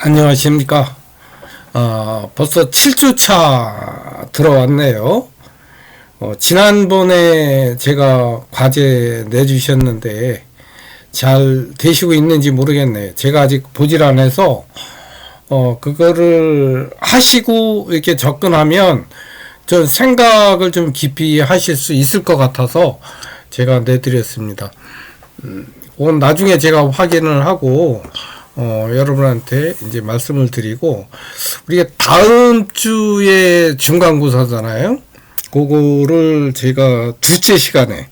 안녕하십니까. 벌써 7주차 들어왔네요. 지난번에 제가 과제 내주셨는데 잘 되시고 있는지 모르겠네요. 제가 아직 보질 않아서 그거를 하시고 이렇게 접근하면 좀 생각을 좀 깊이 하실 수 있을 것 같아서 제가 내드렸습니다. 그건 나중에 제가 확인을 하고 여러분한테 이제 말씀을 드리고, 우리가 다음 주에 중간고사잖아요. 그거를 제가 두째 시간에,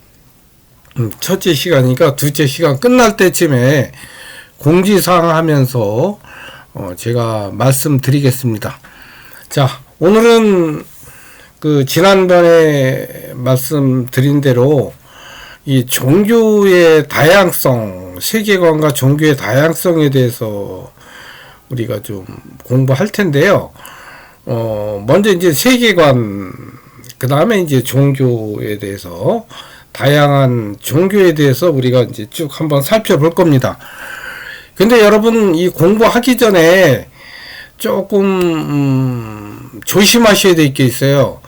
첫째 시간이니까 두째 시간 끝날 때쯤에 공지사항 하면서 제가 말씀드리겠습니다. 자, 오늘은 그 지난번에 말씀드린 대로 이 종교의 다양성, 세계관과 종교의 다양성에 대해서 우리가 좀 공부할 텐데요. 먼저 이제 세계관, 그 다음에 이제 종교에 대해서, 다양한 종교에 대해서 우리가 이제 쭉 한번 살펴볼 겁니다. 근데 여러분, 이 공부하기 전에 조금 조심하셔야 될 게 있어요.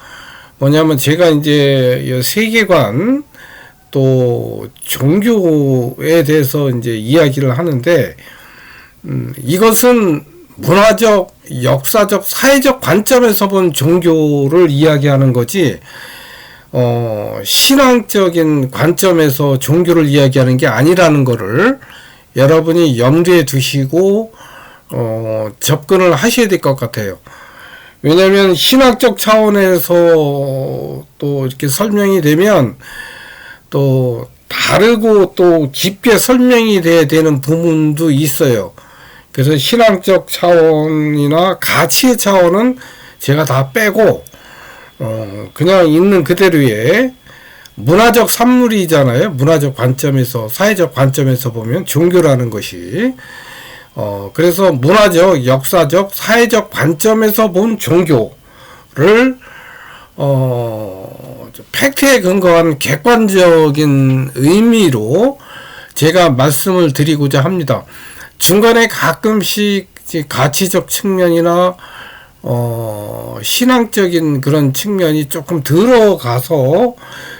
뭐냐면 제가 이제 세계관, 또 종교에 대해서 이제 이야기를 하는데, 이것은 문화적, 역사적, 사회적 관점에서 본 종교를 이야기하는 거지, 신앙적인 관점에서 종교를 이야기하는 게 아니라는 거를 여러분이 염두에 두시고 접근을 하셔야 될 것 같아요. 왜냐하면 신학적 차원에서 또 이렇게 설명이 되면 또 다르고 또 깊게 설명이 돼야 되는 부분도 있어요. 그래서 신앙적 차원이나 가치의 차원은 제가 다 빼고 그냥 있는 그대로의 문화적 산물이잖아요. 문화적 관점에서, 사회적 관점에서 보면 종교라는 것이 그래서 문화적, 역사적, 사회적 관점에서 본 종교를 팩트에 근거한 객관적인 의미로 제가 말씀을 드리고자 합니다. 중간에 가끔씩 가치적 측면이나 신앙적인 그런 측면이 조금 들어가서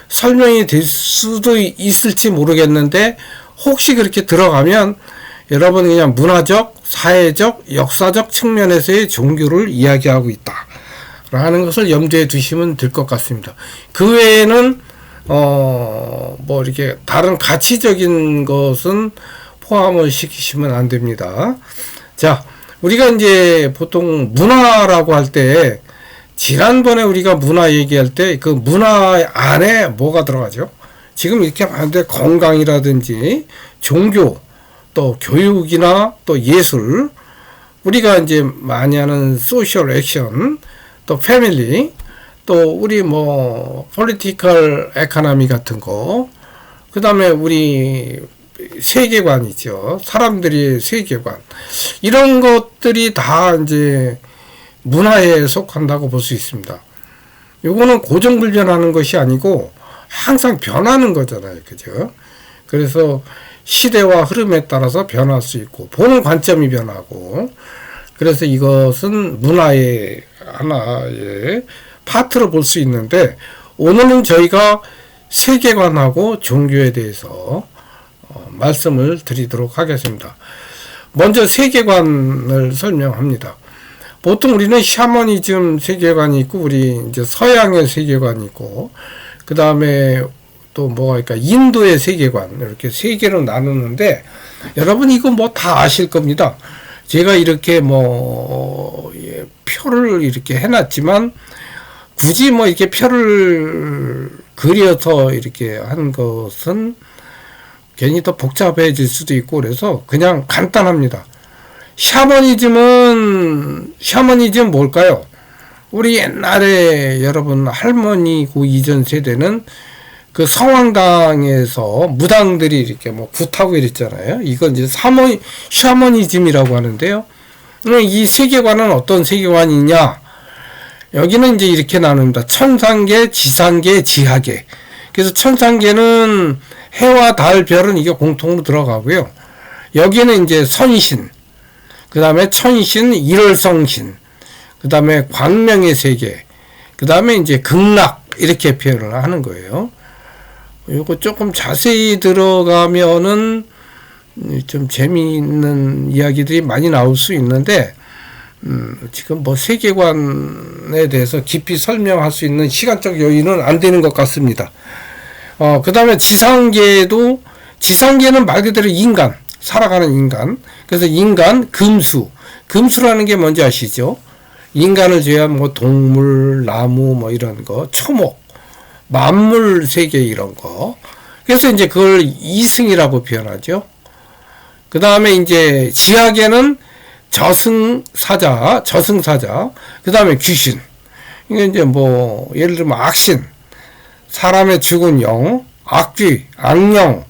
설명이 될 수도 있을지 모르겠는데, 혹시 그렇게 들어가면 여러분 그냥 문화적, 사회적, 역사적 측면에서의 종교를 이야기하고 있다 라는 것을 염두에 두시면 될 것 같습니다. 그 외에는 뭐 이렇게 다른 가치적인 것은 포함을 시키시면 안 됩니다. 자, 우리가 이제 보통 문화라고 할 때, 지난번에 우리가 문화 얘기할 때 그 문화 안에 뭐가 들어가죠? 지금 이렇게 하는데 건강이라든지 종교, 또 교육이나 또 예술, 우리가 이제 많이 하는 소셜 액션, 또 패밀리, 또 우리 뭐 폴리티컬 에코노미 같은 거, 그 다음에 우리 세계관이죠. 사람들이 세계관, 이런 것들이 다 이제 문화에 속한다고 볼 수 있습니다. 요거는 고정불변하는 것이 아니고 항상 변하는 거잖아요. 그죠? 그래서 시대와 흐름에 따라서 변할 수 있고, 보는 관점이 변하고, 그래서 이것은 문화의 하나의 파트로 볼 수 있는데, 오늘은 저희가 세계관하고 종교에 대해서 말씀을 드리도록 하겠습니다. 먼저 세계관을 설명합니다. 보통 우리는 샤머니즘 세계관이 있고, 우리 이제 서양의 세계관이 있고, 그 다음에 또 뭐가 있을까, 인도의 세계관, 이렇게 세 개로 나누는데, 여러분 이거 뭐 다 아실 겁니다. 제가 이렇게 뭐 표를 이렇게 해놨지만, 굳이 뭐 이렇게 표를 그려서 이렇게 한 것은 괜히 더 복잡해질 수도 있고, 그래서 그냥 간단합니다. 샤머니즘 뭘까요? 우리 옛날에 여러분 할머니 그 이전 세대는 그 성황당에서 무당들이 이렇게 뭐 굿하고 이랬잖아요. 이건 이제 샤머니즘이라고 하는데요. 이 세계관은 어떤 세계관이냐? 여기는 이제 이렇게 나눕니다. 천상계, 지상계, 지하계. 그래서 천상계는 해와 달, 별은 이게 공통으로 들어가고요. 여기는 이제 선신, 그 다음에 천신, 일월성신, 그 다음에 광명의 세계, 그 다음에 이제 극락, 이렇게 표현을 하는 거예요. 이거 조금 자세히 들어가면은 좀 재미있는 이야기들이 많이 나올 수 있는데, 지금 뭐 세계관에 대해서 깊이 설명할 수 있는 시간적 여유는 안 되는 것 같습니다. 그 다음에 지상계도, 지상계는 말 그대로 인간, 살아가는 인간. 그래서 인간, 금수. 금수라는 게 뭔지 아시죠? 인간을 제외한 뭐 동물, 나무, 뭐 이런 거, 초목, 만물 세계 이런 거. 그래서 이제 그걸 이승이라고 표현하죠. 그 다음에 이제 지하계는 저승사자. 그 다음에 귀신. 이게 이제 뭐, 예를 들면 악신, 사람의 죽은 영, 악귀, 악령,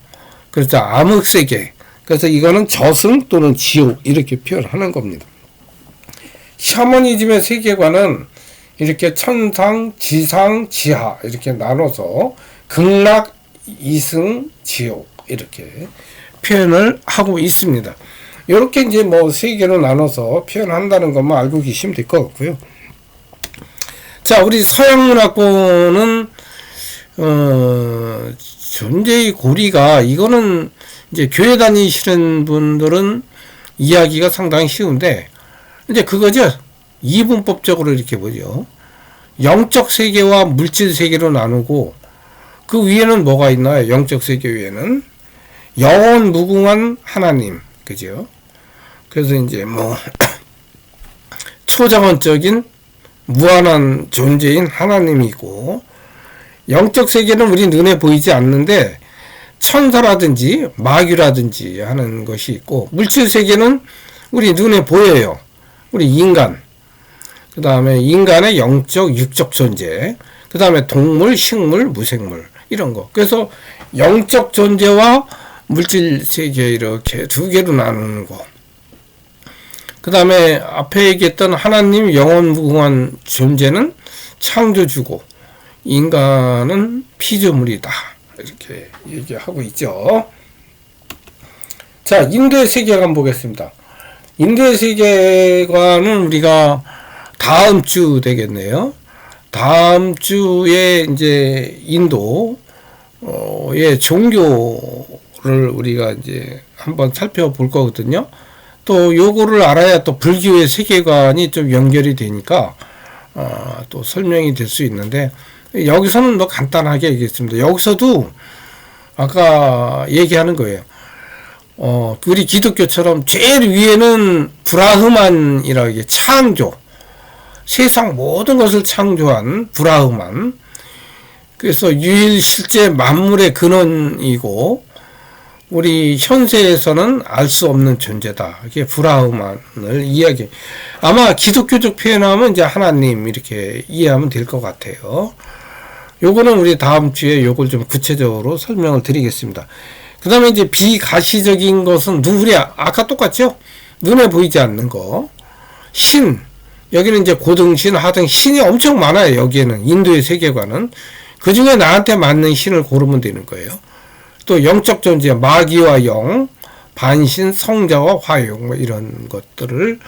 그렇죠. 암흑세계. 그래서 이거는 저승 또는 지옥, 이렇게 표현하는 겁니다. 샤머니즘의 세계관은 이렇게 천상, 지상, 지하, 이렇게 나눠서 극락, 이승, 지옥, 이렇게 표현을 하고 있습니다. 이렇게 이제 뭐 세계로 나눠서 표현한다는 것만 알고 계시면 될 것 같고요. 자, 우리 서양문화권은 존재의 고리가, 이거는 이제 교회 다니시는 분들은 이야기가 상당히 쉬운데, 이제 그거죠. 이분법적으로 이렇게 보죠. 영적 세계와 물질 세계로 나누고, 그 위에는 뭐가 있나요? 영적 세계 위에는 영원 무궁한 하나님, 그죠? 그래서 이제 뭐 초자원적인 무한한 존재인 하나님이고, 영적 세계는 우리 눈에 보이지 않는데 천사라든지 마귀라든지 하는 것이 있고, 물질 세계는 우리 눈에 보여요. 우리 인간, 그 다음에 인간의 영적 육적 존재, 그 다음에 동물, 식물, 무생물, 이런 거. 그래서 영적 존재와 물질 세계 이렇게 두 개로 나누는 거. 그 다음에 앞에 얘기했던 하나님 영원 무궁한 존재는 창조주고, 인간은 피조물이다, 이렇게 얘기하고 있죠. 자, 인도의 세계관 보겠습니다. 인도의 세계관은 우리가 다음 주 되겠네요. 다음 주에 이제 인도의 종교를 우리가 이제 한번 살펴볼 거거든요. 또 요거를 알아야 또 불교의 세계관이 좀 연결이 되니까 또 설명이 될 수 있는데, 여기서는 뭐 간단하게 얘기했습니다. 여기서도 아까 얘기하는 거예요. 우리 기독교처럼 제일 위에는 브라흐만이라고 얘기해. 창조. 세상 모든 것을 창조한 브라흐만. 그래서 유일 실제 만물의 근원이고, 우리 현세에서는 알 수 없는 존재다. 이게 브라흐만을 이야기. 아마 기독교적 표현하면 이제 하나님 이렇게 이해하면 될 것 같아요. 요거는 우리 다음 주에 요걸 좀 구체적으로 설명을 드리겠습니다. 그 다음에 이제 비가시적인 것은 우리 아까 똑같죠? 눈에 보이지 않는 거. 신. 여기는 이제 고등신, 하등, 신이 엄청 많아요. 여기에는 인도의 세계관은. 그 중에 나한테 맞는 신을 고르면 되는 거예요. 또 영적 존재, 마귀와 영, 반신, 성자와 화용, 뭐 이런 것들을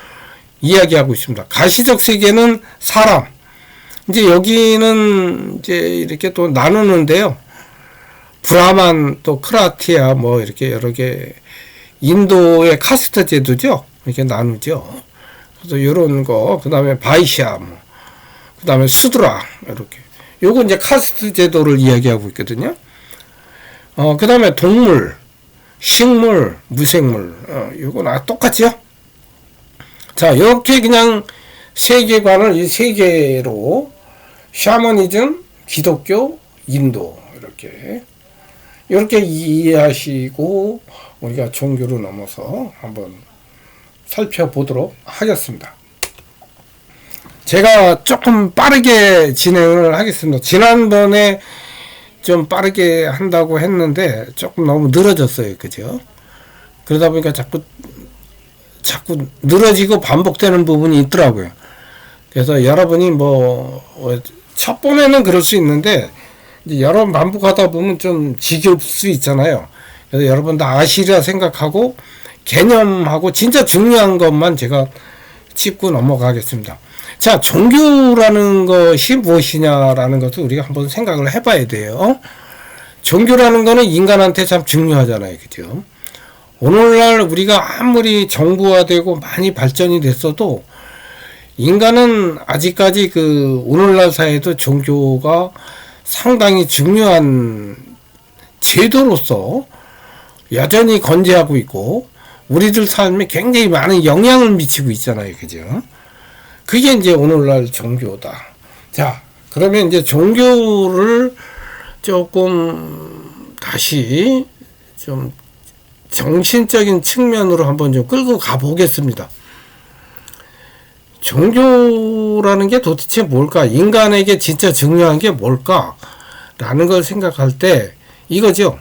이야기하고 있습니다. 가시적 세계는 사람. 이제 여기는 이제 이렇게 또 나누는데요. 브라만, 또 크라티아, 뭐 이렇게 여러 개, 인도의 카스트 제도죠. 이렇게 나누죠. 그래서 이런 거, 그 다음에 바이샤, 뭐, 그 다음에 수드라, 이렇게. 요거 이제 카스트 제도를 이야기하고 있거든요. 그 다음에 동물, 식물, 무생물, 요건 똑같죠? 자, 이렇게 그냥 세계관을 이 세 개로, 샤머니즘, 기독교, 인도, 이렇게 이해하시고, 우리가 종교로 넘어서 한번 살펴보도록 하겠습니다. 제가 조금 빠르게 진행을 하겠습니다. 지난번에 좀 빠르게 한다고 했는데 조금 너무 늘어졌어요. 그죠? 그러다 보니까 자꾸 늘어지고 반복되는 부분이 있더라고요. 그래서 여러분이 첫 번에는 그럴 수 있는데, 이제 여러 번 반복하다 보면 좀 지겨울 수 있잖아요. 그래서 여러분 다 아시리라 생각하고 개념하고 진짜 중요한 것만 제가 짚고 넘어가겠습니다. 자, 종교라는 것이 무엇이냐라는 것도 우리가 한번 생각을 해봐야 돼요. 종교라는 거는 인간한테 참 중요하잖아요. 그죠? 오늘날 우리가 아무리 정부화되고 많이 발전이 됐어도 인간은 아직까지 그 오늘날 사회에도 종교가 상당히 중요한 제도로서 여전히 건재하고 있고 우리들 삶에 굉장히 많은 영향을 미치고 있잖아요. 그죠? 그게 이제 오늘날 종교다. 자, 그러면 이제 종교를 조금 다시 좀 정신적인 측면으로 한번 좀 끌고 가보겠습니다. 종교라는 게 도대체 뭘까? 인간에게 진짜 중요한 게 뭘까? 라는 걸 생각할 때 이거죠.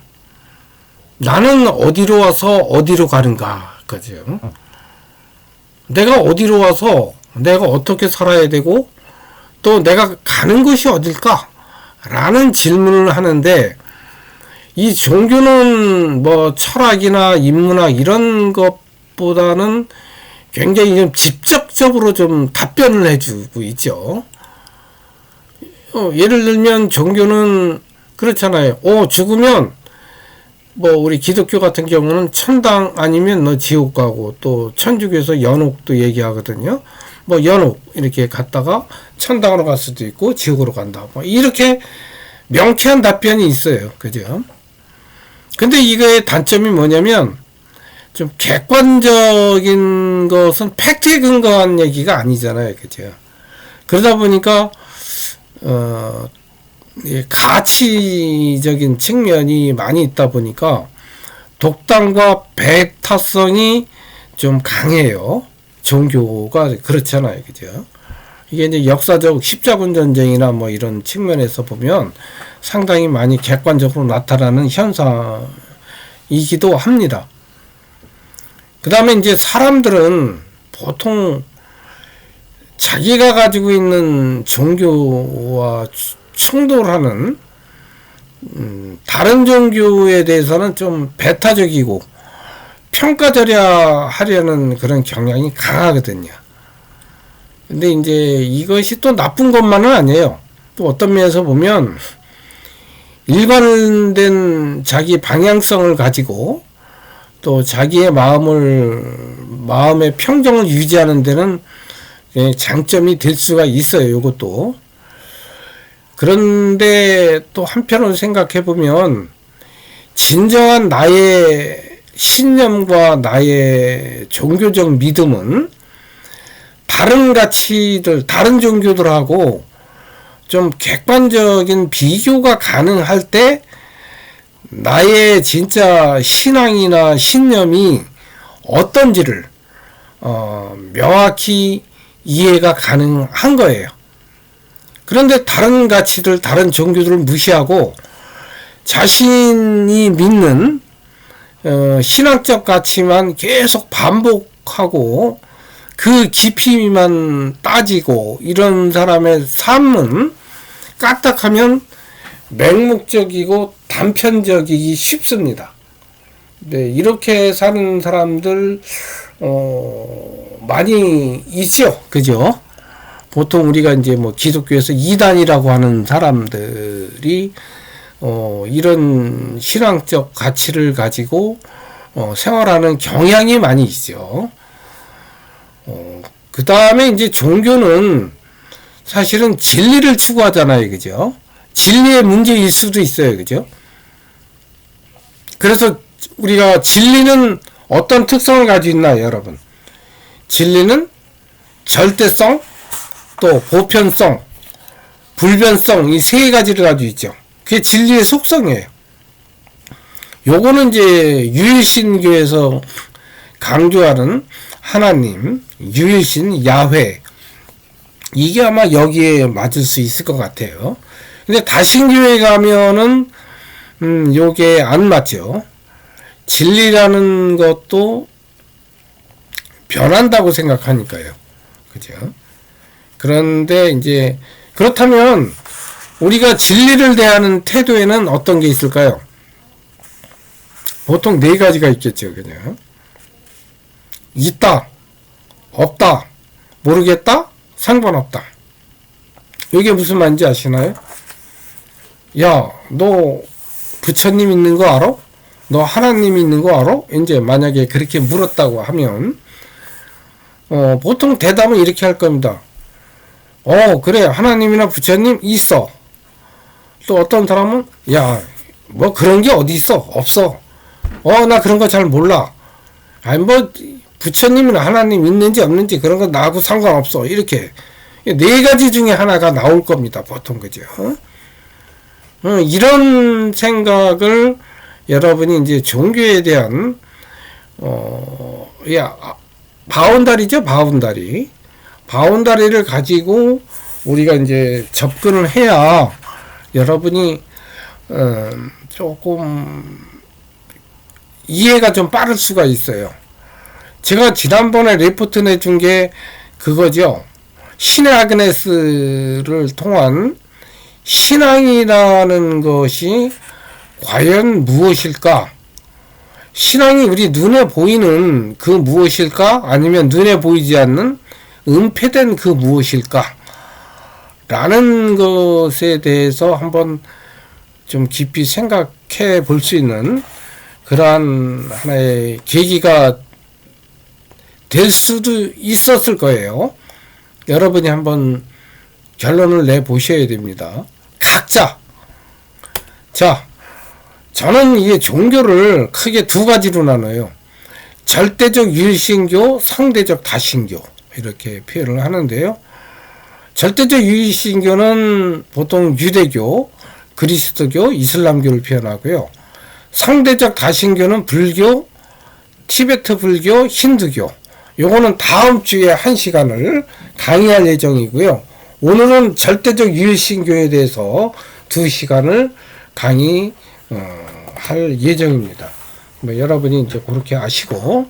나는 어디로 와서 어디로 가는가? 그죠? 내가 어디로 와서 내가 어떻게 살아야 되고 또 내가 가는 곳이 어딜까? 라는 질문을 하는데 이 종교는 뭐 철학이나 인문학 이런 것보다는 굉장히 좀 직접적으로 좀 답변을 해주고 있죠. 예를 들면 종교는 그렇잖아요. 죽으면 뭐 우리 기독교 같은 경우는 천당 아니면 너 지옥 가고 또 천주교에서 연옥도 얘기하거든요. 뭐 연옥 이렇게 갔다가 천당으로 갈 수도 있고 지옥으로 간다. 뭐 이렇게 명쾌한 답변이 있어요. 그죠? 근데 이거의 단점이 뭐냐면 좀 객관적인 것은 팩트에 근거한 얘기가 아니잖아요. 그죠? 그러다 보니까 가치적인 측면이 많이 있다 보니까 독단과 배타성이 좀 강해요. 종교가 그렇잖아요. 그죠? 이게 이제 역사적 십자군 전쟁이나 뭐 이런 측면에서 보면 상당히 많이 객관적으로 나타나는 현상이기도 합니다. 그 다음에 이제 사람들은 보통 자기가 가지고 있는 종교와 충돌하는 다른 종교에 대해서는 좀 배타적이고 평가절하 하려는 그런 경향이 강하거든요. 근데 이제 이것이 또 나쁜 것만은 아니에요. 또 어떤 면에서 보면 일관된 자기 방향성을 가지고 또 자기의 마음의 평정을 유지하는 데는 장점이 될 수가 있어요. 이것도. 그런데 또 한편으로 생각해 보면 진정한 나의 신념과 나의 종교적 믿음은 다른 가치들, 다른 종교들하고 좀 객관적인 비교가 가능할 때 나의 진짜 신앙이나 신념이 어떤지를 명확히 이해가 가능한 거예요. 그런데 다른 가치들, 다른 종교들을 무시하고 자신이 믿는 신앙적 가치만 계속 반복하고 그 깊이만 따지고 이런 사람의 삶은 까딱하면 맹목적이고 단편적이기 쉽습니다. 네, 이렇게 사는 사람들 많이 있죠. 그죠? 보통 우리가 이제 뭐 기독교에서 이단이라고 하는 사람들이 이런 신앙적 가치를 가지고 생활하는 경향이 많이 있죠. 그 다음에 이제 종교는 사실은 진리를 추구하잖아요. 그죠? 진리의 문제일 수도 있어요. 그죠? 그래서 우리가 진리는 어떤 특성을 가지고 있나요, 여러분? 진리는 절대성, 또 보편성, 불변성, 이 세 가지를 가지고 있죠. 그게 진리의 속성이에요. 요거는 이제 유일신교에서 강조하는 하나님, 유일신, 야훼, 이게 아마 여기에 맞을 수 있을 것 같아요. 근데 다신교에 가면은 요게 안 맞죠. 진리라는 것도 변한다고 생각하니까요. 그죠? 그런데 이제 그렇다면 우리가 진리를 대하는 태도에는 어떤 게 있을까요? 보통 네 가지가 있겠죠. 그죠? 있다, 없다, 모르겠다, 상관없다. 이게 무슨 말인지 아시나요? 야, 너 부처님 있는 거 알아? 너 하나님 있는 거 알아? 이제 만약에 그렇게 물었다고 하면 보통 대답은 이렇게 할 겁니다. 그래, 하나님이나 부처님 있어. 또 어떤 사람은 야, 뭐 그런 게 어디 있어? 없어. 나 그런 거 잘 몰라. 아니 뭐 부처님이나 하나님 있는지 없는지 그런 거 나하고 상관없어. 이렇게 네 가지 중에 하나가 나올 겁니다. 보통 그죠? 이런 생각을 여러분이 이제 종교에 대한 바운다리죠, 바운다리. 바운다리를 가지고 우리가 이제 접근을 해야 여러분이 조금 이해가 좀 빠를 수가 있어요. 제가 지난번에 리포트 내준 게 그거죠. 신의 아그네스를 통한 신앙이라는 것이 과연 무엇일까? 신앙이 우리 눈에 보이는 그 무엇일까? 아니면 눈에 보이지 않는 은폐된 그 무엇일까? 라는 것에 대해서 한번 좀 깊이 생각해 볼 수 있는 그러한 하나의 계기가 될 수도 있었을 거예요. 여러분이 한번 결론을 내보셔야 됩니다. 각자. 자, 저는 이 종교를 크게 두 가지로 나눠요. 절대적 유일신교, 상대적 다신교. 이렇게 표현을 하는데요. 절대적 유일신교는 보통 유대교, 그리스도교, 이슬람교를 표현하고요. 상대적 다신교는 불교, 티베트 불교, 힌두교. 요거는 다음 주에 1시간을 강의할 예정이고요. 오늘은 절대적 유일신교에 대해서 2시간을 강의할 예정입니다. 여러분이 이제 그렇게 아시고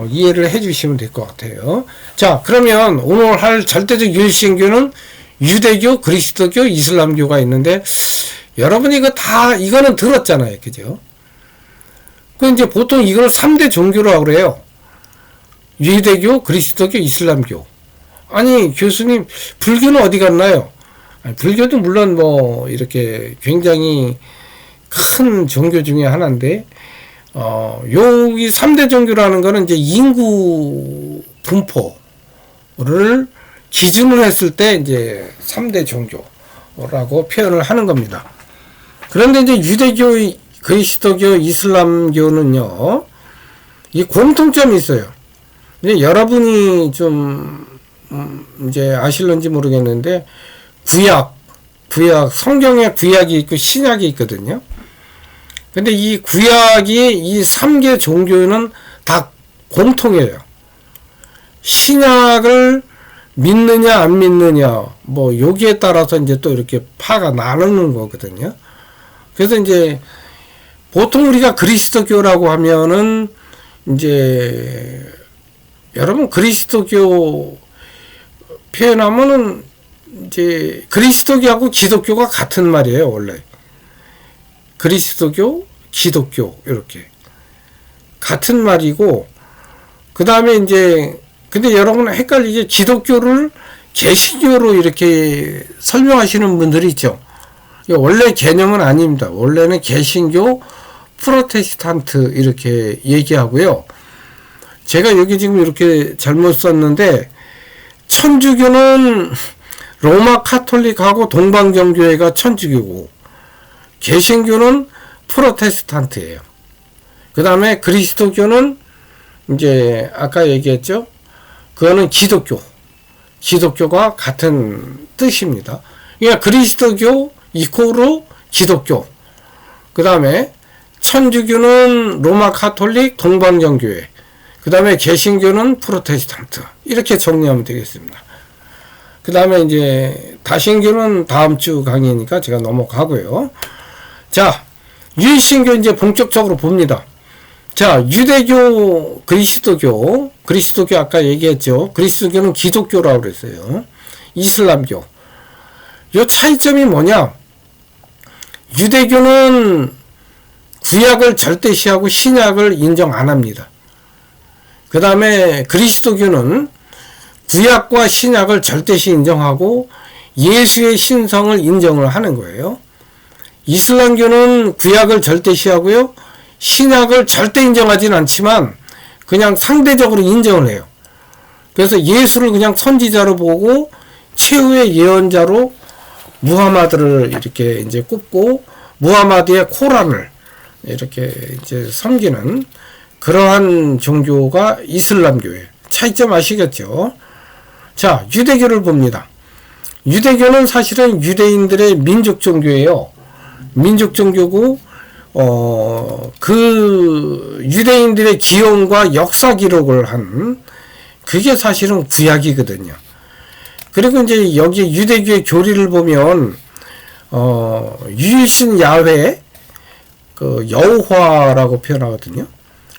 이해를 해주시면 될 것 같아요. 자, 그러면 오늘 할 절대적 유일신교는 유대교, 그리스도교, 이슬람교가 있는데 여러분이 이거는 들었잖아요, 그죠? 그 이제 보통 이걸 3대 종교라고 그래요. 유대교, 그리스도교, 이슬람교. 아니, 교수님, 불교는 어디 갔나요? 아니, 불교도 물론 뭐, 이렇게 굉장히 큰 종교 중에 하나인데, 여기 3대 종교라는 거는 이제 인구 분포를 기준으로 했을 때 이제 3대 종교라고 표현을 하는 겁니다. 그런데 이제 유대교, 그리스도교, 이슬람교는요, 이 공통점이 있어요. 근데 여러분이 좀 이제 아실런지 모르겠는데 구약 성경에 구약이 있고 신약이 있거든요. 근데 이 구약이 이 3개 종교는 다 공통이에요. 신약을 믿느냐 안 믿느냐 뭐 여기에 따라서 이제 또 이렇게 파가 나누는 거거든요. 그래서 이제 보통 우리가 그리스도교라고 하면은 이제 여러분 그리스도교 표현하면은 이제 그리스도교하고 기독교가 같은 말이에요, 원래. 그리스도교, 기독교 이렇게 같은 말이고 그 다음에 이제 근데 여러분 헷갈리게 기독교를 개신교로 이렇게 설명하시는 분들이 있죠. 원래 개념은 아닙니다. 원래는 개신교, 프로테스탄트 이렇게 얘기하고요. 제가 여기 지금 이렇게 잘못 썼는데 천주교는 로마 카톨릭하고 동방정교회가 천주교고 개신교는 프로테스탄트예요. 그 다음에 그리스도교는 이제 아까 얘기했죠. 그거는 기독교가 같은 뜻입니다. 그러니까 그리스도교 이코르 기독교. 그 다음에 천주교는 로마 카톨릭 동방정교회. 그 다음에 개신교는 프로테스탄트. 이렇게 정리하면 되겠습니다. 그 다음에 이제 다신교는 다음 주 강의니까 제가 넘어가고요. 자, 유일신교 이제 본격적으로 봅니다. 자, 유대교, 그리스도교 아까 얘기했죠. 그리스도교는 기독교라고 그랬어요. 이슬람교. 요 차이점이 뭐냐? 유대교는 구약을 절대시하고 신약을 인정 안 합니다. 그 다음에 그리스도교는 구약과 신약을 절대시 인정하고 예수의 신성을 인정을 하는 거예요. 이슬람교는 구약을 절대시하고요, 신약을 절대 인정하지는 않지만 그냥 상대적으로 인정을 해요. 그래서 예수를 그냥 선지자로 보고 최후의 예언자로 무하마드를 이렇게 이제 꼽고 무하마드의 코란을 이렇게 이제 섬기는 그러한 종교가 이슬람교예요. 차이점 아시겠죠? 자, 유대교를 봅니다. 유대교는 사실은 유대인들의 민족 종교예요. 민족 종교고, 그 유대인들의 기원과 역사 기록을 한 그게 사실은 구약이거든요. 그리고 이제 여기 유대교의 교리를 보면 유일신 야훼, 그 여호와라고 표현하거든요.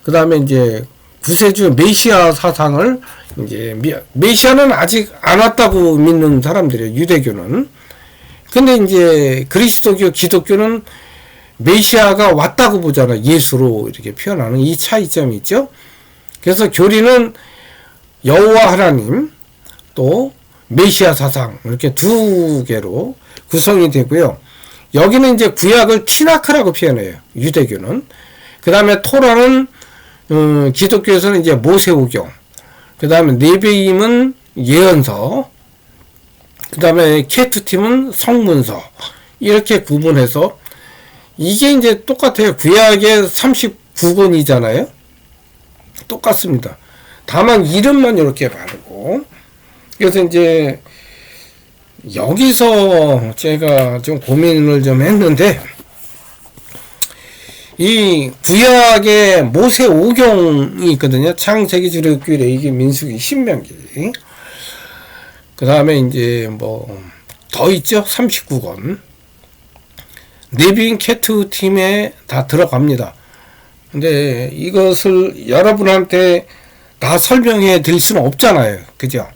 그 다음에 이제 구세주 메시아 사상을 이제 메시아는 아직 안 왔다고 믿는 사람들이에요. 유대교는. 근데 이제 그리스도교, 기독교는 메시아가 왔다고 보잖아. 예수로 이렇게 표현하는 이 차이점이 있죠. 그래서 교리는 여호와 하나님 또 메시아 사상 이렇게 두 개로 구성이 되고요. 여기는 이제 구약을 티나크라고 표현해요. 유대교는. 그 다음에 토라는 기독교에서는 이제 모세오경, 그 다음에 네베임은 예언서, 그 다음에 케투팀은 성문서, 이렇게 구분해서 이게 이제 똑같아요. 구약의 39권이잖아요. 똑같습니다. 다만 이름만 이렇게 다르고. 그래서 이제 여기서 제가 좀 고민을 좀 했는데, 이 구약의 모세 오경이 있거든요. 창세기, 출애굽기, 레위기, 민수기, 신명기. 그 다음에 이제 뭐 더 있죠. 39권. 네빈 캐트 팀에 다 들어갑니다. 근데 이것을 여러분한테 다 설명해 드릴 수는 없잖아요. 그죠?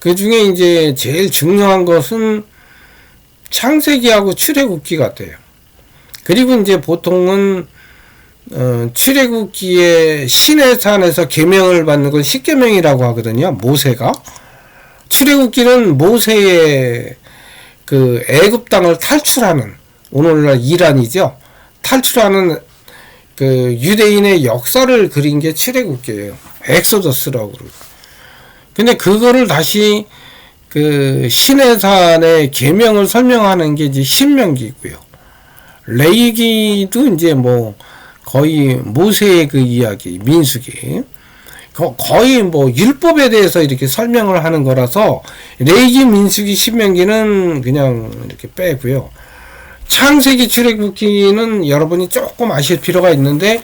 그 중에 이제 제일 중요한 것은 창세기하고 출애굽기 같아요. 그리고 이제 보통은 출애굽기에 시내산에서 계명을 받는 건 십계명이라고 하거든요. 모세가. 출애굽기는 모세의 그 애굽 땅을 탈출하는, 오늘날 이란이죠. 탈출하는 그 유대인의 역사를 그린 게 출애굽기예요. 엑소더스라고 그러고. 근데 그거를 다시 그 시내산의 계명을 설명하는 게 이제 신명기고요. 레위기도 이제 뭐 거의 모세의 그 이야기, 민수기, 거의 뭐 율법에 대해서 이렇게 설명을 하는 거라서 레위기, 민수기, 신명기는 그냥 이렇게 빼고요. 창세기, 출애굽기는 여러분이 조금 아실 필요가 있는데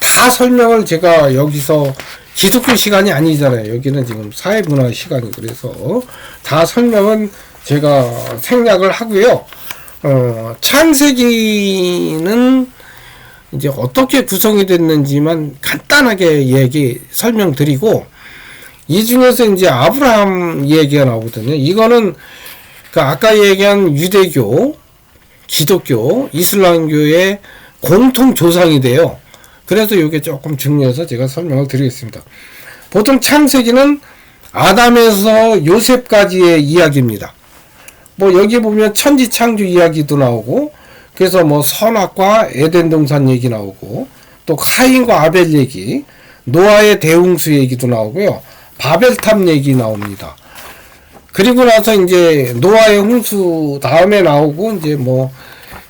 다 설명을 제가 여기서, 기독교 시간이 아니잖아요. 여기는 지금 사회문화 시간이, 그래서 다 설명은 제가 생략을 하고요. 창세기는 이제 어떻게 구성이 됐는지만 간단하게 설명드리고, 이 중에서 이제 아브라함 얘기가 나오거든요. 이거는 그 아까 얘기한 유대교, 기독교, 이슬람교의 공통 조상이 돼요. 그래서 이게 조금 중요해서 제가 설명을 드리겠습니다. 보통 창세기는 아담에서 요셉까지의 이야기입니다. 뭐 여기 보면 천지창조 이야기도 나오고, 그래서 뭐 선악과 에덴 동산 얘기 나오고, 또 카인과 아벨 얘기, 노아의 대홍수 얘기도 나오고요. 바벨탑 얘기 나옵니다. 그리고 나서 이제 노아의 홍수 다음에 나오고, 이제 뭐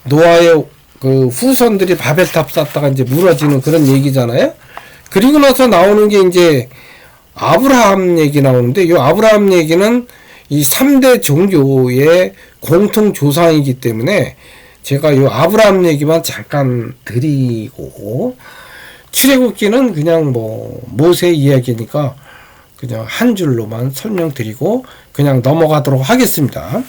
노아의 그 후손들이 바벨탑 쌓다가 이제 무너지는 그런 얘기잖아요. 그리고 나서 나오는 게 이제 아브라함 얘기 나오는데, 이 아브라함 얘기는 이 3대 종교의 공통 조상이기 때문에 제가 이 아브라함 얘기만 잠깐 드리고, 출애굽기는 그냥 뭐 모세 이야기니까 그냥 한 줄로만 설명드리고 그냥 넘어가도록 하겠습니다.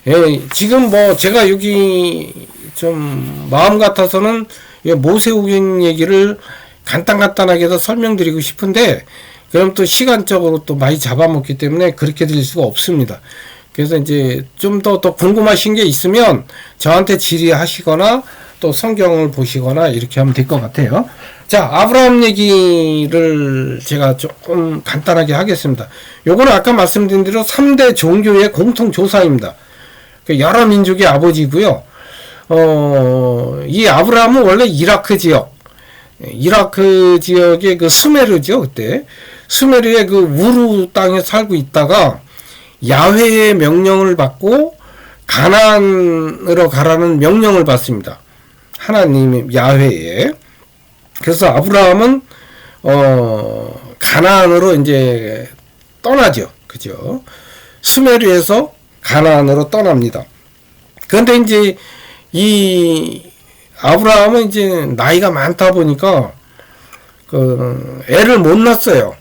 예, 지금 뭐 제가 여기 좀 마음 같아서는 모세오경 얘기를 간단하게도 설명드리고 싶은데, 그럼 또 시간적으로 또 많이 잡아먹기 때문에 그렇게 드릴 수가 없습니다. 그래서 이제 좀 더 궁금하신 게 있으면 저한테 질의하시거나 또 성경을 보시거나 이렇게 하면 될 것 같아요. 자, 아브라함 얘기를 제가 조금 간단하게 하겠습니다. 요거는 아까 말씀드린 대로 3대 종교의 공통조사입니다. 여러 민족의 아버지고요. 이 아브라함은 원래 이라크 지역의 그 수메르죠, 그때. 수메르의 그 우루 땅에 살고 있다가 야훼의 명령을 받고 가나안으로 가라는 명령을 받습니다. 하나님 야훼에. 그래서 아브라함은 가나안으로 이제 떠나죠. 그죠? 수메르에서 가나안으로 떠납니다. 그런데 이제 이 아브라함은 이제 나이가 많다 보니까 애를 못 낳았어요.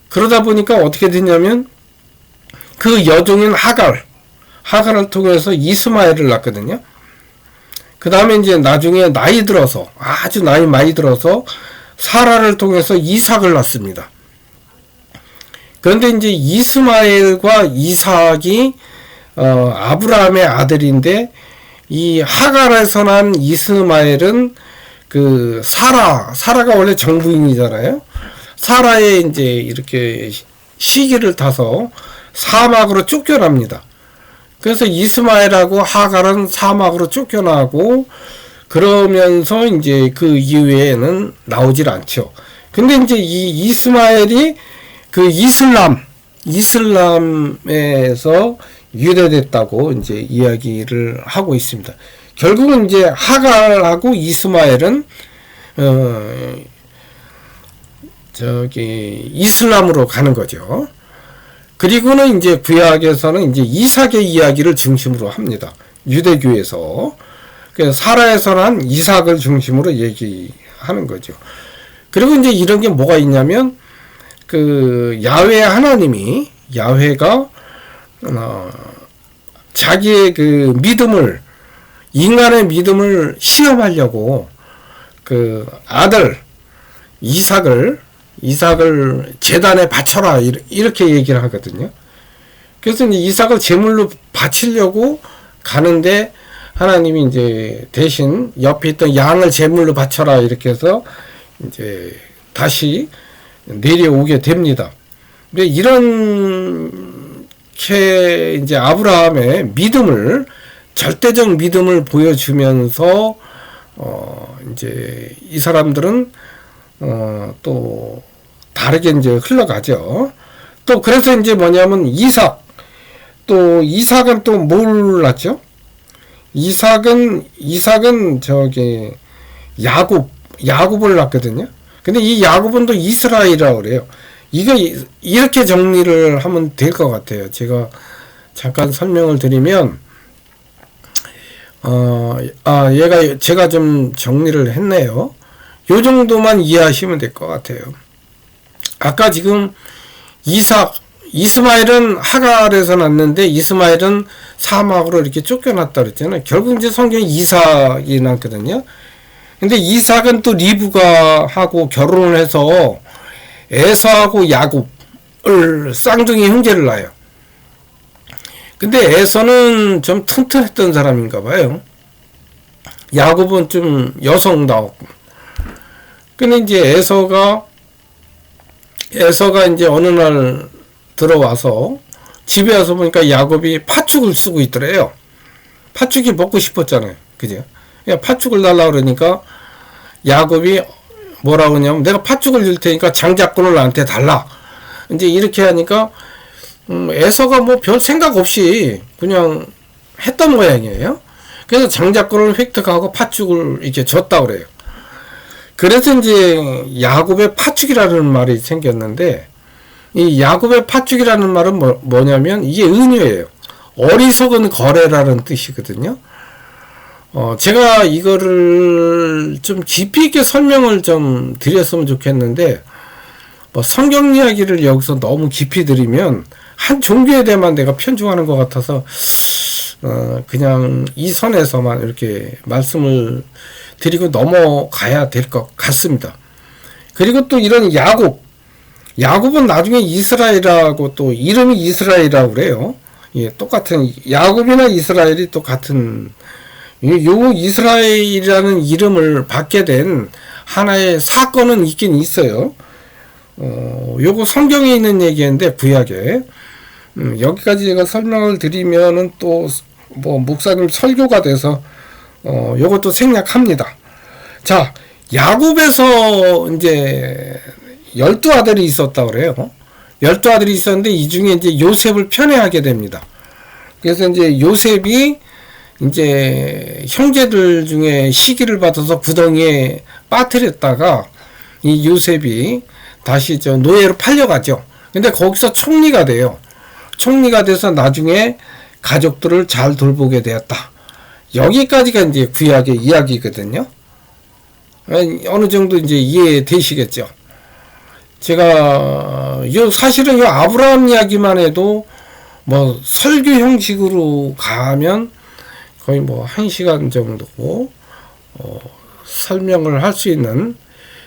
그러다 보니까 어떻게 됐냐면 그 여종인 하갈을 통해서 이스마엘을 낳거든요. 그 다음에 이제 나중에 아주 나이 많이 들어서 사라를 통해서 이삭을 낳습니다. 그런데 이제 이스마엘과 이삭이 아브라함의 아들인데, 이 하갈에서 난 이스마엘은 그 사라가 원래 정부인이잖아요. 사라에 이제 이렇게 시기를 타서 사막으로 쫓겨납니다. 그래서 이스마엘하고 하갈은 사막으로 쫓겨나고, 그러면서 이제 그 이후에는 나오질 않죠. 근데 이제 이 이스마엘이 그 이슬람에서 유래됐다고 이제 이야기를 하고 있습니다. 결국은 이제 하갈하고 이스마엘은 이슬람으로 가는 거죠. 그리고는 이제 구약에서는 이제 이삭의 이야기를 중심으로 합니다. 유대교에서. 그래서 사라에서 난 이삭을 중심으로 얘기하는 거죠. 그리고 이제 이런 게 뭐가 있냐면, 그 야훼가 자기의 그 인간의 믿음을 시험하려고 그 아들 이삭을 제단에 바쳐라, 이렇게 얘기를 하거든요. 그래서 이제 이삭을 제물로 바치려고 가는데, 하나님이 이제 대신 옆에 있던 양을 제물로 바쳐라, 이렇게 해서 이제 다시 내려오게 됩니다. 근데 이렇게 이제 아브라함의 절대적 믿음을 보여주면서 이제 이 사람들은 또 다르게 이제 흘러가죠. 또 그래서 이제 뭐냐면 이삭은 또 뭘 낳죠? 이삭은 야곱을 낳거든요. 근데 이 야곱은 또 이스라엘이라고 그래요. 이거 이렇게 정리를 하면 될 것 같아요. 제가 잠깐 설명을 드리면, 제가 좀 정리를 했네요. 요 정도만 이해하시면 될 것 같아요. 아까 지금 이스마엘은 하갈에서 났는데, 이스마엘은 사막으로 이렇게 쫓겨났다 그랬잖아요. 결국 이제 성경에 이삭이 났거든요. 근데 이삭은 또 리브가 하고 결혼을 해서 에서하고 야곱을 쌍둥이 형제를 낳아요. 근데 에서는 좀 튼튼했던 사람인가 봐요. 야곱은 좀 여성다웠고. 근데 이제 에서가 이제 어느 날 들어와서 집에 와서 보니까 야곱이 팥죽을 쓰고 있더래요. 팥죽이 먹고 싶었잖아요. 그죠? 팥죽을 달라고 그러니까 야곱이 뭐라고 하냐면, 내가 팥죽을 줄 테니까 장자권을 나한테 달라. 이제 이렇게 하니까 에서가 뭐 별 생각 없이 그냥 했던 모양이에요. 그래서 장자권을 획득하고 팥죽을 이렇게 줬다 그래요. 그래서 이제 야곱의 팥죽이라는 말이 생겼는데, 이 야곱의 팥죽이라는 말은 뭐냐면 이게 은유예요. 어리석은 거래라는 뜻이거든요. 제가 이거를 좀 깊이 있게 설명을 좀 드렸으면 좋겠는데, 뭐 성경 이야기를 여기서 너무 깊이 드리면 한 종교에 대해만 내가 편중하는 것 같아서 그냥 이 선에서만 이렇게 말씀을 드리고 넘어가야 될 것 같습니다. 그리고 또 이런 야곱은 나중에 이스라엘하고 또 이름이 이스라엘이라고 그래요. 예, 똑같은 야곱이나 이스라엘이 똑같은, 요 이스라엘이라는 이름을 받게 된 하나의 사건은 있긴 있어요. 요거 성경에 있는 얘기인데, 구약에. 여기까지 제가 설명을 드리면은 또, 뭐, 목사님 설교가 돼서, 요것도 생략합니다. 자, 야곱에서 이제, 12아들이 있었다 그래요. 12아들이 있었는데, 이 중에 이제 요셉을 편애하게 됩니다. 그래서 이제 요셉이 이제 형제들 중에 시기를 받아서 구덩이에 빠뜨렸다가 이 요셉이 다시 저 노예로 팔려가죠. 근데 거기서 총리가 돼요. 총리가 돼서 나중에 가족들을 잘 돌보게 되었다. 여기까지가 이제 구약의 이야기거든요. 어느 정도 이제 이해되시겠죠. 제가 사실은 요 아브라함 이야기만 해도 뭐 설교 형식으로 가면 거의 뭐 1시간 정도 설명을 할 수 있는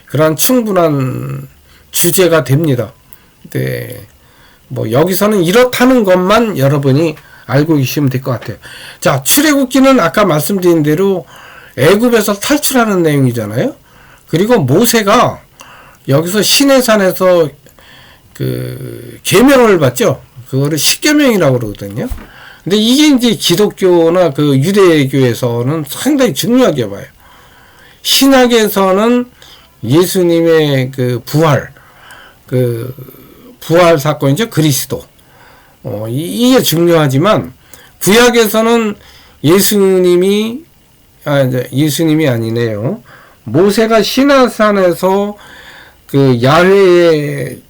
그런 충분한 주제가 됩니다. 네. 뭐 여기서는 이렇다는 것만 여러분이 알고 계시면 될 것 같아요. 자, 출애굽기는 아까 말씀드린 대로 애굽에서 탈출하는 내용이잖아요. 그리고 모세가 여기서 시내산에서 그 계명을 받죠. 그거를 십계명이라고 그러거든요. 근데 이게 이제 기독교나 그 유대교에서는 상당히 중요하게 봐요. 신약에서는 예수님의 그 부활 사건이죠. 그리스도. 이게 중요하지만 구약에서는 예수님이 아니네요. 모세가 시내산에서 그 야훼의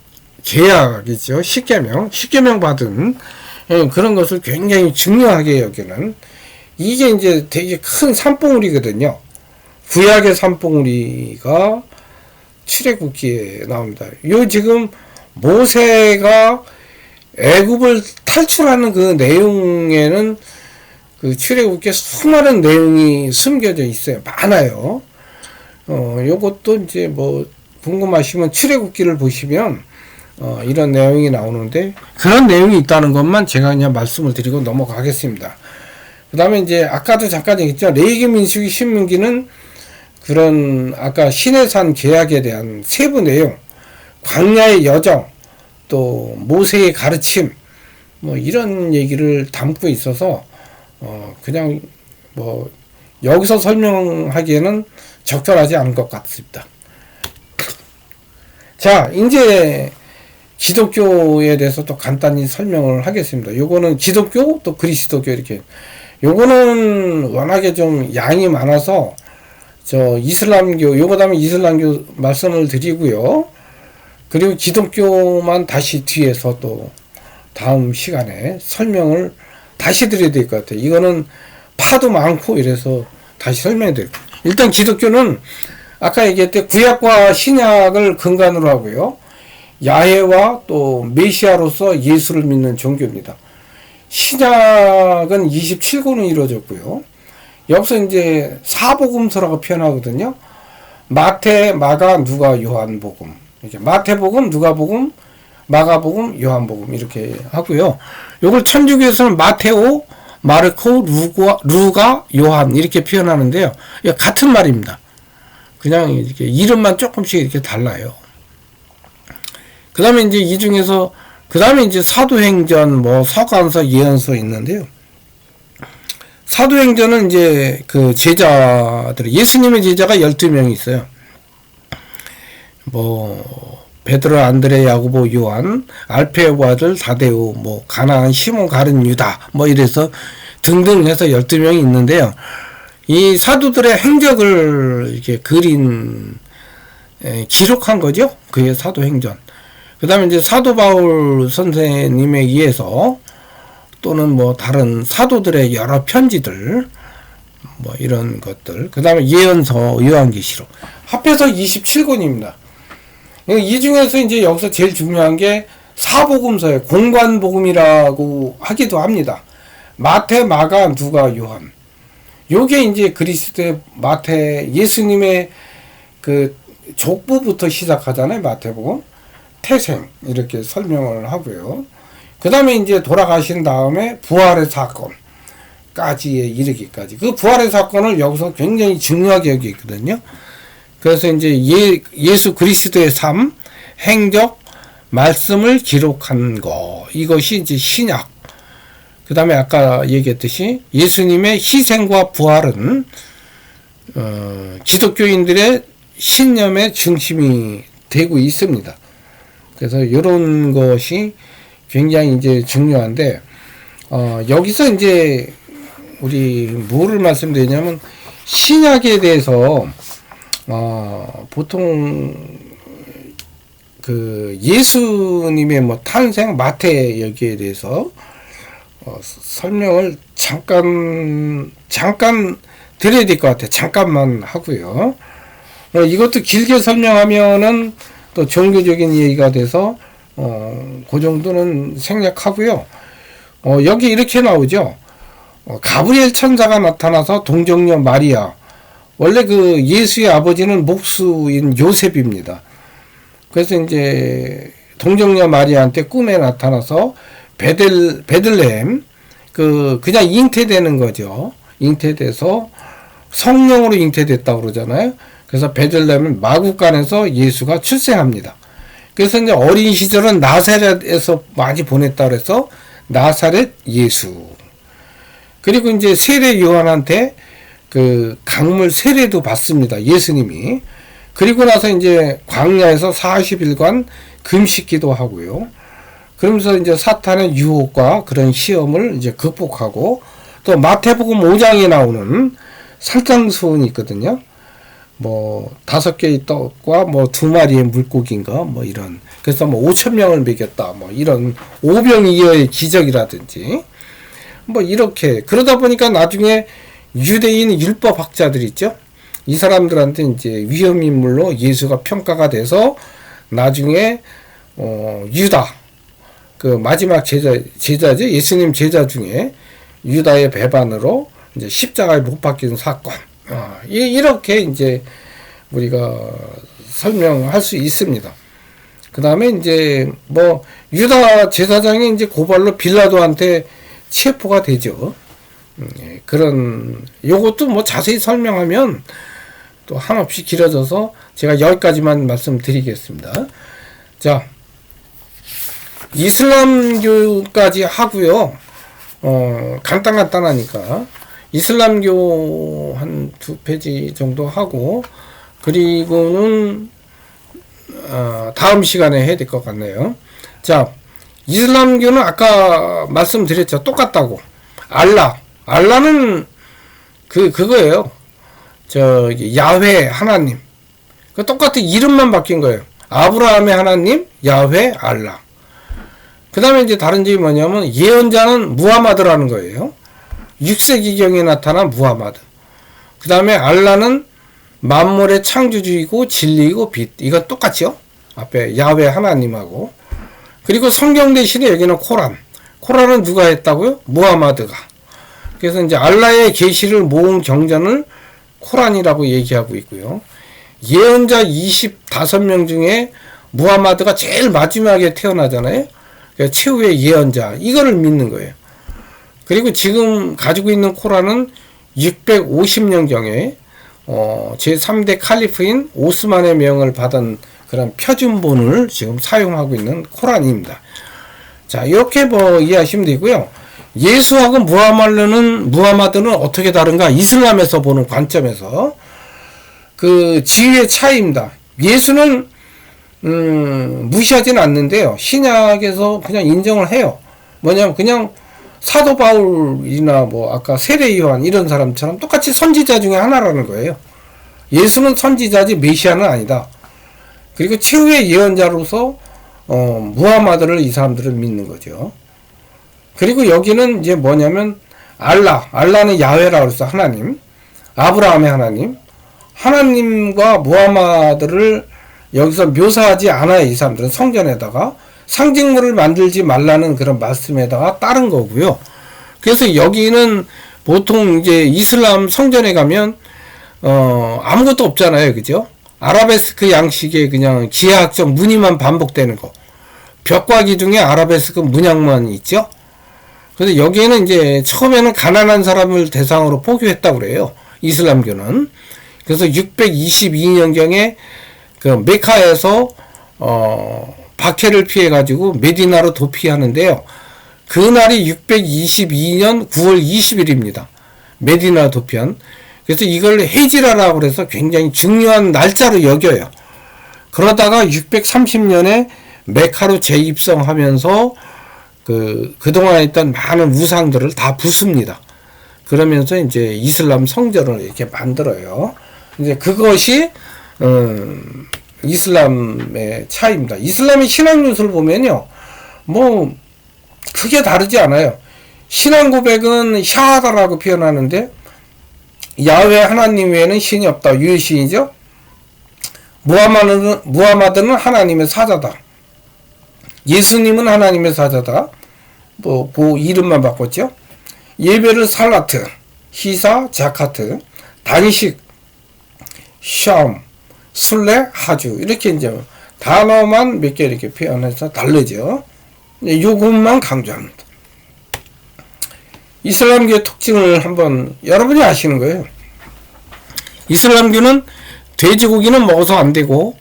계약이죠. 십계명 받은 그런 것을 굉장히 중요하게 여기는 이게 이제 되게 큰 산봉우리거든요. 구약의 산봉우리가 출애굽기에 나옵니다. 요 지금 모세가 애굽을 탈출하는 그 내용에는 그 출애굽기에 수많은 내용이 숨겨져 있어요. 많아요. 요것도 이제 뭐 궁금하시면 출애굽기를 보시면 이런 내용이 나오는데 그런 내용이 있다는 것만 제가 그냥 말씀을 드리고 넘어가겠습니다. 그 다음에 이제 아까도 잠깐 얘기했죠. 레위기, 민수기, 신명기는 그런 아까 시내산 계약에 대한 세부 내용, 광야의 여정, 또 모세의 가르침 뭐 이런 얘기를 담고 있어서 그냥 뭐 여기서 설명하기에는 적절하지 않은 것 같습니다. 자, 이제 기독교에 대해서 또 간단히 설명을 하겠습니다. 요거는 기독교 또 그리스도교 이렇게. 요거는 워낙에 좀 양이 많아서 저 이슬람교 요거 다음에 이슬람교 말씀을 드리고요. 그리고 기독교만 다시 뒤에서 또 다음 시간에 설명을 다시 드려야 될 것 같아요. 이거는 파도 많고 이래서 다시 설명해 드릴게요. 일단 기독교는 아까 얘기했듯 구약과 신약을 근간으로 하고요. 야훼와 또 메시아로서 예수를 믿는 종교입니다. 신약은 27권으로 이루어졌고요. 여기서 이제 사복음서라고 표현하거든요. 마태, 마가, 누가, 요한복음. 이렇게 마태복음, 누가복음, 마가복음, 요한복음 이렇게 하고요. 요걸 천주교에서는 마테오, 마르코, 루가, 요한 이렇게 표현하는데요. 같은 말입니다. 그냥 이렇게 이름만 조금씩 이렇게 달라요. 그 다음에 이제 이 중에서 그 다음에 이제 사도행전, 뭐 서간서, 예언서 있는데요. 사도행전은 이제 그 제자들, 예수님의 제자가 12명이 있어요. 뭐 베드로, 안드레, 야고보, 요한, 알페오 아들 다데오, 뭐 가나안, 시몬, 가룟, 유다, 뭐 이래서 등등 해서 12명이 있는데요. 이 사도들의 행적을 이렇게 기록한 거죠. 그게 사도행전. 그 다음에 이제 사도 바울 선생님에 의해서 또는 뭐 다른 사도들의 여러 편지들, 뭐 이런 것들. 그 다음에 예언서, 요한계시록. 합해서 27권입니다. 이 중에서 이제 여기서 제일 중요한 게 사복음서예요. 공관복음이라고 하기도 합니다. 마태, 마가, 누가, 요한. 요게 이제 그리스도의 마태, 예수님의 그 족보부터 시작하잖아요. 마태복음. 태생. 이렇게 설명을 하고요. 그 다음에 이제 돌아가신 다음에 부활의 사건까지에 이르기까지. 그 부활의 사건을 여기서 굉장히 중요하게 여기거든요. 그래서 이제 예수 그리스도의 삶, 행적, 말씀을 기록한 거. 이것이 이제 신약. 그 다음에 아까 얘기했듯이 예수님의 희생과 부활은, 기독교인들의 신념의 중심이 되고 있습니다. 그래서 이런 것이 굉장히 이제 중요한데, 여기서 이제 우리 뭐를 말씀드리냐면, 신약에 대해서 보통 그 예수님의 뭐 탄생, 마태 여기에 대해서 설명을 잠깐 드려야 될 것 같아요. 잠깐만 하고요. 이것도 길게 설명하면은 또 종교적인 얘기가 돼서 그 정도는 생략하고요. 여기 이렇게 나오죠. 가브리엘 천사가 나타나서 동정녀 마리아, 원래 그 예수의 아버지는 목수인 요셉입니다. 그래서 이제 동정녀 마리아한테 꿈에 나타나서 베들레헴, 그냥 잉태되는 거죠. 잉태돼서 성령으로 잉태됐다고 그러잖아요. 그래서 베들레헴 마구간에서 예수가 출생합니다. 그래서 이제 어린 시절은 나사렛에서 많이 보냈다 그래서 나사렛 예수. 그리고 이제 세례 요한한테 그 강물 세례도 받습니다. 예수님이. 그리고 나서 이제 광야에서 40일간 금식기도 하고요. 그러면서 이제 사탄의 유혹과 그런 시험을 이제 극복하고, 또 마태복음 5장에 나오는 살장수훈이 있거든요. 뭐 5개의 떡과 뭐 2마리의 물고기인가 뭐 이런. 그래서 뭐 5,000명을 먹였다 뭐 이런 오병이어의 기적이라든지 뭐 이렇게. 그러다 보니까 나중에 유대인 율법 학자들 있죠. 이 사람들한테 이제 위험인물로 예수가 평가가 돼서 나중에 유다, 그 마지막 제자죠. 예수님 제자 중에 유다의 배반으로 이제 십자가에 못 박힌 사건. 이렇게 이제 우리가 설명할 수 있습니다. 그 다음에 이제 뭐 유다 제사장이 이제 고발로 빌라도한테 체포가 되죠. 그런 요것도 뭐 자세히 설명하면 또 한없이 길어져서 제가 여기까지만 말씀드리겠습니다. 자, 이슬람교까지 하고요. 간단하니까 이슬람교 한 2페이지 정도 하고, 그리고는 다음 시간에 해야 될 것 같네요. 자, 이슬람교는 아까 말씀드렸죠. 똑같다고. 알라는 그거예요. 야훼 하나님. 그 똑같은 이름만 바뀐 거예요. 아브라함의 하나님, 야훼, 알라. 그 다음에 이제 다른 점이 뭐냐면, 예언자는 무하마드라는 거예요. 6세기경에 나타난 무하마드. 그 다음에 알라는 만물의 창조주이고 진리이고 빛. 이건 똑같죠? 앞에 야훼 하나님하고. 그리고 성경 대신에 여기는 코란. 코란은 누가 했다고요? 무하마드가. 그래서 이제 알라의 계시를 모은 경전을 코란이라고 얘기하고 있고요. 예언자 25명 중에 무하마드가 제일 마지막에 태어나잖아요. 그러니까 최후의 예언자. 이거를 믿는 거예요. 그리고 지금 가지고 있는 코란은 650년경에 제3대 칼리프인 오스만의 명을 받은 그런 표준본을 지금 사용하고 있는 코란입니다. 자, 이렇게 뭐 이해하시면 되고요. 예수하고 무하마드는 어떻게 다른가? 이슬람에서 보는 관점에서 그 지위의 차이입니다. 예수는 무시하지는 않는데요. 신약에서 그냥 인정을 해요. 뭐냐면 그냥 사도 바울이나 뭐 아까 세례 요한 이런 사람처럼 똑같이 선지자 중에 하나라는 거예요. 예수는 선지자지 메시아는 아니다. 그리고 최후의 예언자로서 무하마드를 이 사람들은 믿는 거죠. 그리고 여기는 이제 뭐냐면 알라는 야훼라고 해서 하나님, 아브라함의 하나님, 하나님과 무하마드를 여기서 묘사하지 않아요. 이 사람들은 성전에다가 상징물을 만들지 말라는 그런 말씀에다가 따른 거고요. 그래서 여기는 보통 이제 이슬람 성전에 가면 아무것도 없잖아요. 그죠? 아라베스크 양식의 그냥 기하학적 무늬만 반복되는 거. 벽과 기둥에 아라베스크 문양만 있죠? 그래서 여기에는 이제 처음에는 가난한 사람을 대상으로 포교했다고 그래요. 이슬람교는. 그래서 622년경에 그 메카에서 박해를 피해 가지고 메디나로 도피하는데요. 그날이 622년 9월 20일입니다. 메디나 도피한. 그래서 이걸 헤지라라고 그래서 굉장히 중요한 날짜로 여겨요. 그러다가 630년에 메카로 재입성하면서 그동안 있던 많은 우상들을 다 부숩니다. 그러면서 이제 이슬람 성전을 이렇게 만들어요. 이제 그것이, 이슬람의 차이입니다. 이슬람의 신앙 요소를 보면요, 뭐, 크게 다르지 않아요. 신앙 고백은 샤하다라고 표현하는데, 야훼 하나님 외에는 신이 없다. 유일신이죠. 무하마드는 하나님의 사자다. 예수님은 하나님의 사자다. 그 이름만 바꿨죠. 예배를 살라트, 히사, 자카트, 단식, 샴, 술레, 하주. 이렇게 이제 단어만 몇 개 이렇게 표현해서 다르죠. 요것만 강조합니다. 이슬람교의 특징을 한번 여러분이 아시는 거예요. 이슬람교는 돼지고기는 먹어서 안 되고,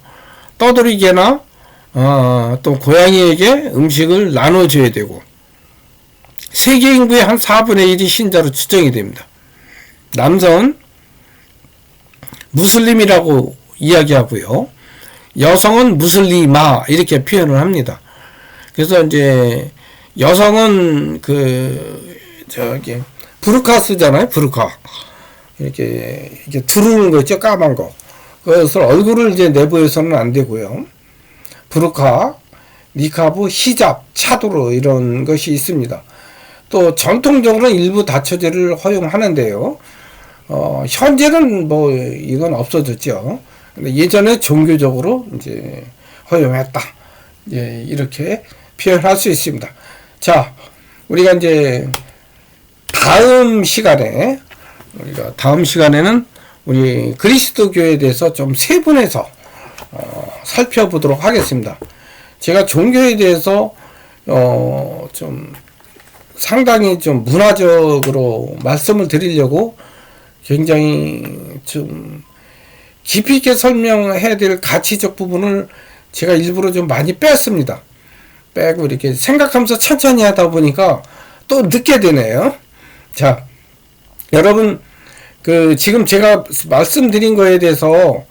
떠돌이개나 또 고양이에게 음식을 나눠줘야 되고, 세계 인구의 한 4분의 1이 신자로 추정이 됩니다. 남성은 무슬림이라고 이야기하고요. 여성은 무슬리마 이렇게 표현을 합니다. 그래서 이제 여성은 부르카 쓰잖아요. 부르카 이렇게 두르는 거 있죠. 까만 거. 그래서 얼굴을 이제 내보여서는 안 되고요. 부르카, 니카브, 히잡, 차도르 이런 것이 있습니다. 또 전통적으로는 일부 다처제를 허용하는데요. 현재는 뭐 이건 없어졌죠. 근데 예전에 종교적으로 이제 허용했다. 예, 이렇게 표현할 수 있습니다. 자, 우리가 이제 다음 시간에는 우리 그리스도교에 대해서 좀 세분해서 살펴보도록 하겠습니다. 제가 종교에 대해서 좀 상당히 좀 문화적으로 말씀을 드리려고 굉장히 좀 깊이 있게 설명해야 될 가치적 부분을 제가 일부러 좀 많이 뺐습니다. 빼고 이렇게 생각하면서 천천히 하다 보니까 또 늦게 되네요. 자, 여러분, 지금 제가 말씀드린 거에 대해서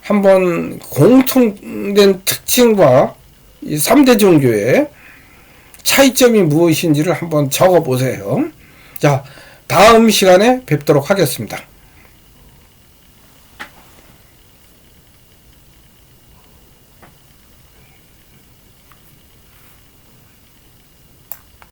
한번 공통된 특징과 이 3대 종교의 차이점이 무엇인지를 한번 적어 보세요. 자, 다음 시간에 뵙도록 하겠습니다.